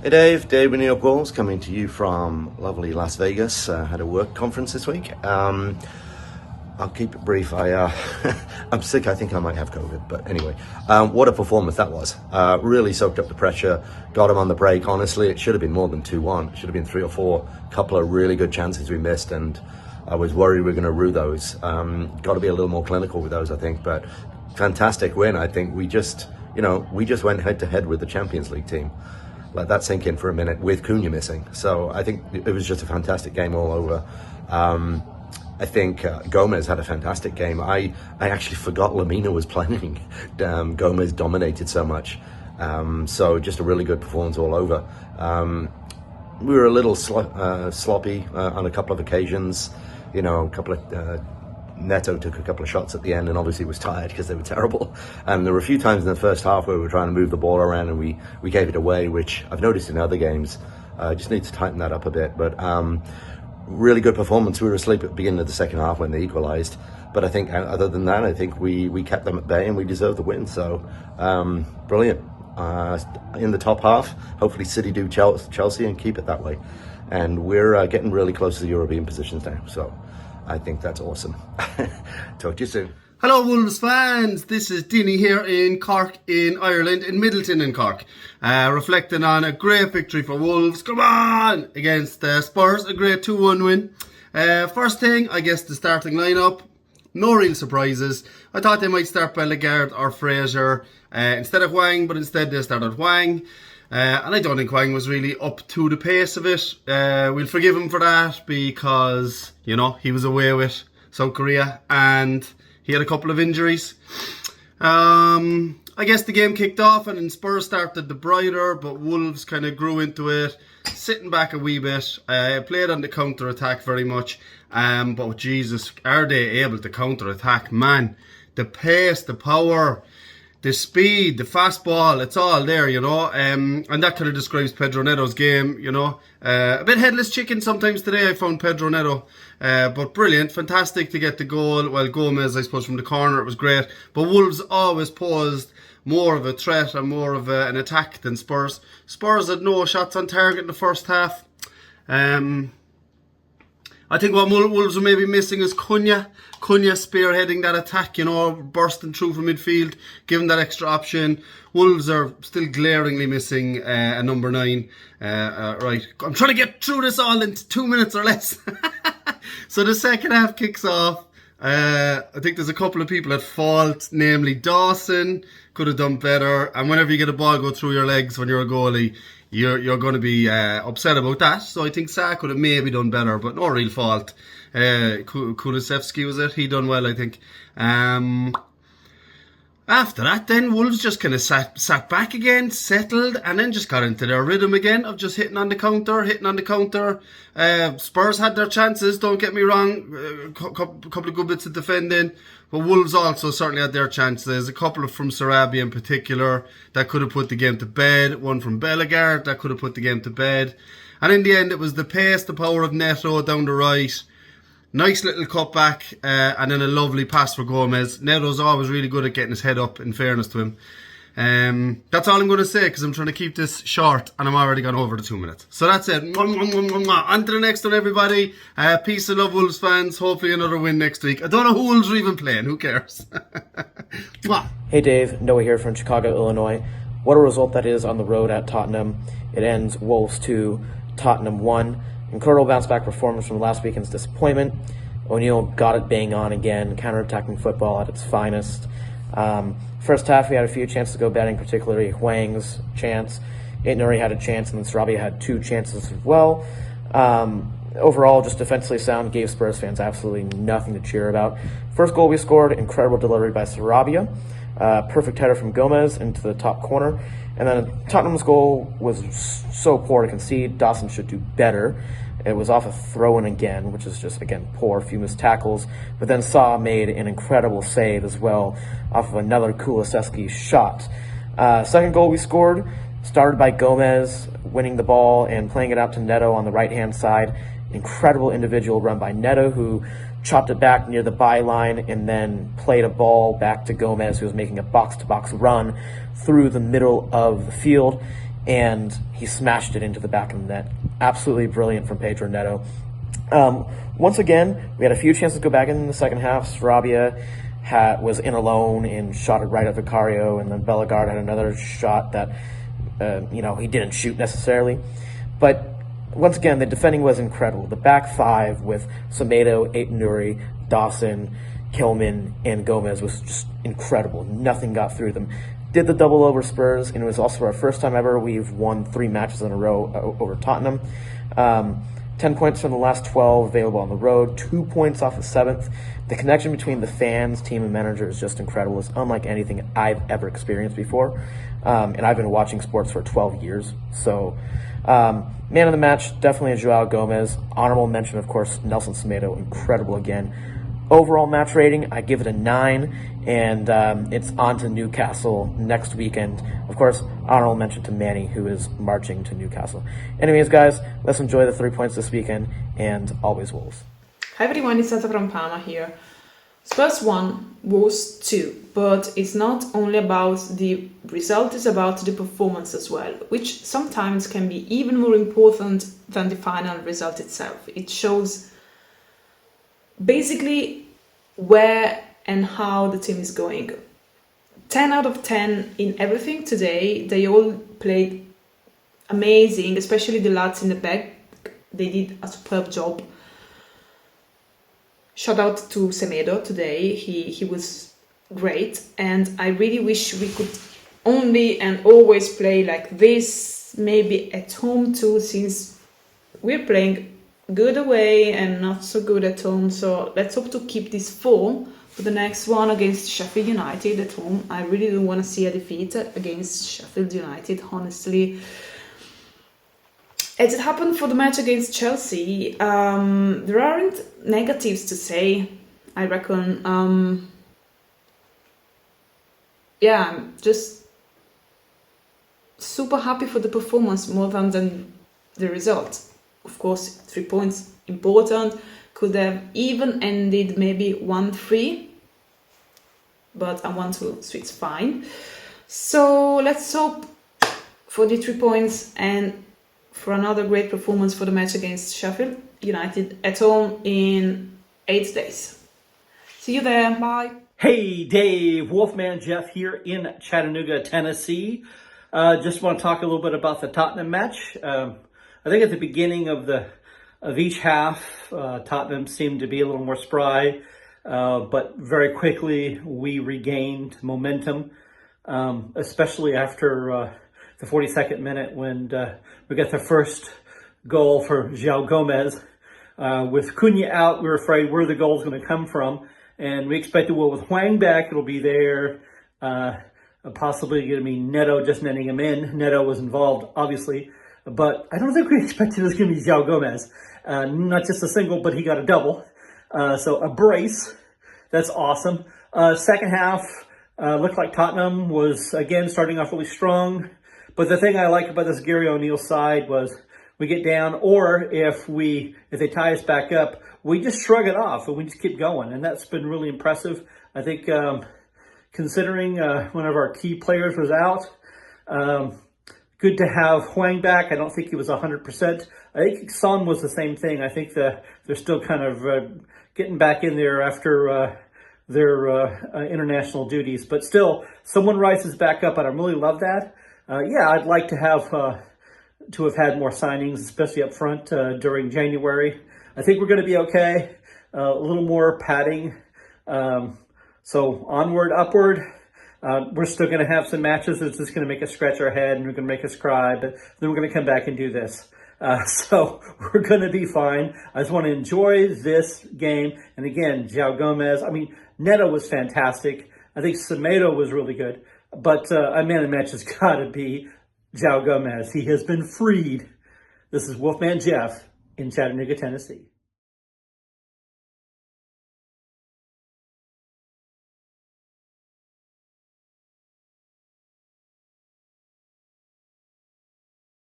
Hey Dave, Dave with New York Wolves coming to you from lovely Las Vegas. Had a work conference this week. I'll keep it brief. I'm sick. I think I might have COVID, but anyway, what a performance that was. Really soaked up the pressure, got him on the break. Honestly, it should have been more than 2-1. It should have been 3 or 4. Couple of really good chances we missed, and I was worried we were going to rue those. Got to be a little more clinical with those, I think, but fantastic win. I think we just went head to head with the Champions League team. Let that sink in for a minute with Cunha missing. So I think it was just a fantastic game all over. I think Gomez had a fantastic game. I actually forgot Lamina was playing. Gomez dominated so much. So just a really good performance all over. We were a little sloppy on a couple of occasions. Neto took a couple of shots at the end and obviously was tired because they were terrible. And there were a few times in the first half where we were trying to move the ball around and we gave it away, which I've noticed in other games. Just need to tighten that up a bit. But really good performance. We were asleep at the beginning of the second half when they equalised. But I think other than that, I think we kept them at bay and we deserved the win. So brilliant. In the top half, hopefully City do Chelsea and keep it that way. And we're getting really close to the European positions now. So I think that's awesome. Talk to you soon. Hello Wolves fans, this is Dini here in Cork in Ireland, in Middleton in Cork. Reflecting on a great victory for Wolves, come on, against Spurs, a great 2-1 win. First thing, I guess the starting lineup, no real surprises. I thought they might start Bellegarde or Fraser instead of Hwang, but instead they started Hwang. And I don't think Hwang was really up to the pace of it. We'll forgive him for that because, he was away with South Korea and he had a couple of injuries. I guess the game kicked off and then Spurs started the brighter, but Wolves kind of grew into it, sitting back a wee bit. Played on the counter-attack very much. But Jesus, are they able to counter-attack? Man, the pace, the power, the speed, the fastball, it's all there, and that kind of describes Pedro Neto's game, a bit headless chicken sometimes today, I found Pedro Neto, but brilliant, fantastic to get the goal. Well, Gomez, I suppose, from the corner, it was great, but Wolves always posed more of a threat and more of an attack than Spurs. Spurs had no shots on target in the first half. I think what Wolves were maybe missing is Cunha spearheading that attack, bursting through from midfield, giving that extra option. Wolves are still glaringly missing a number 9. Right, I'm trying to get through this all in 2 minutes or less. So the second half kicks off. I think there's a couple of people at fault, namely Dawson could have done better. And whenever you get a ball go through your legs when you're a goalie, you're going to be upset about that. So I think Sa could have maybe done better, but no real fault. Kulusevski was it? He done well, I think. After that, then Wolves just kind of sat back again, settled, and then just got into their rhythm again of just hitting on the counter. Spurs had their chances, don't get me wrong, couple of good bits of defending, but Wolves also certainly had their chances. A couple from Sarabia in particular that could have put the game to bed. One from Bellegarde that could have put the game to bed. And in the end, it was the pace, the power of Neto down the right. Nice little cutback, and then a lovely pass for Gomez. Neto's always really good at getting his head up, in fairness to him. That's all I'm going to say, because I'm trying to keep this short, and I'm already gone over the 2 minutes. So that's it. On to the next one, everybody. Peace and love, Wolves fans. Hopefully another win next week. I don't know who Wolves are even playing. Who cares? Hey Dave, Noah here from Chicago, Illinois. What a result that is on the road at Tottenham. It ends Wolves 2, Tottenham 1. Incredible bounce-back performance from last weekend's disappointment. O'Neill got it bang on again, counter-attacking football at its finest. First half, we had a few chances to go betting, particularly Hwang's chance. Aït-Nouri had a chance, and then Sarabia had 2 chances as well. Overall, just defensively sound, gave Spurs fans absolutely nothing to cheer about. First goal we scored, incredible delivery by Sarabia. Perfect header from Gomez into the top corner. And then Tottenham's goal was so poor to concede. Dawson should do better. It was off a throw-in again, which is just, again, poor. A few missed tackles. But then Sa made an incredible save as well off of another Kulusevski shot. Second goal we scored started by Gomez winning the ball and playing it out to Neto on the right-hand side. Incredible individual run by Neto, who chopped it back near the byline and then played a ball back to Gomez, who was making a box-to-box run through the middle of the field. and he smashed it into the back of the net. Absolutely brilliant from Pedro Neto. Once again, we had a few chances to go back in the second half. Sarabia was in alone and shot it right at Vicario, and then Bellegarde had another shot that, he didn't shoot necessarily. But once again, the defending was incredible. The back five with Semedo, Aït-Nouri, Dawson, Kilman, and Gomez was just incredible. Nothing got through them. Did the double over Spurs, and it was also our first time ever we've won 3 matches in a row over Tottenham. 10 points from the last 12 available on the road, 2 points off the 7th. The connection between the fans, team, and manager is just incredible. It's unlike anything I've ever experienced before. And I've been watching sports for 12 years. So, man of the match, definitely Joao Gomez. Honorable mention, of course, Nelson Semedo, incredible again. Overall match rating, I give it a 9, and it's on to Newcastle next weekend. Of course, honorable mention to Manny, who is marching to Newcastle. Anyways, guys, let's enjoy the 3 points this weekend, and always Wolves. Hi everyone, it's Sata from Palma here. Spurs 1, Wolves 2, but it's not only about the result, it's about the performance as well, which sometimes can be even more important than the final result itself. It shows basically where and how the team is going. 10 out of 10 in everything today. They all played amazing, especially the lads in the back. They did a superb job. Shout out to Semedo today. He was great, and I really wish we could only and always play like this, maybe at home too, since we're playing good away and not so good at home. So let's hope to keep this form for the next one against Sheffield United at home. I really don't want to see a defeat against Sheffield United, honestly. As it happened for the match against Chelsea, there aren't negatives to say, I reckon. I'm just super happy for the performance more than the result. Of course, 3 points important. Could have even ended maybe 1-3, but I want to, so it's fine. So let's hope for the 3 points and for another great performance for the match against Sheffield United at home in 8 days. See you there. Bye. Hey Dave, Wolfman Jeff here in Chattanooga, Tennessee. Just want to talk a little bit about the Tottenham match. I think at the beginning of each half, Tottenham seemed to be a little more spry, but very quickly we regained momentum, especially after the 42nd minute when we got the first goal for Joao Gomez. With Cunha out, we were afraid where the goal was going to come from, and we expected, well, with Hwang back, it'll be there. Possibly going to be Neto just netting him in. Neto was involved, obviously, but I don't think we expected it was going to be Joao Gomez. Not just a single, but he got a double. So a brace. That's awesome. Second half, looked like Tottenham was, again, starting off really strong. But the thing I like about this Gary O'Neill side was we get down, or if they tie us back up, we just shrug it off and we just keep going. And that's been really impressive. I think considering one of our key players was out, good to have Hwang back. I don't think he was 100%. I think Son was the same thing. I think they're still kind of getting back in there after their international duties. But still, someone rises back up, and I really love that. I'd like to have had more signings, especially up front during January. I think we're going to be okay. A little more padding. So onward, upward. We're still going to have some matches. It's just going to make us scratch our head and we're going to make us cry. But then we're going to come back and do this. So we're going to be fine. I just want to enjoy this game. And again, Joao Gomez. I mean, Neto was fantastic. I think Semedo was really good. But a man of the match has got to be Joao Gomez. He has been freed. This is Wolfman Jeff in Chattanooga, Tennessee.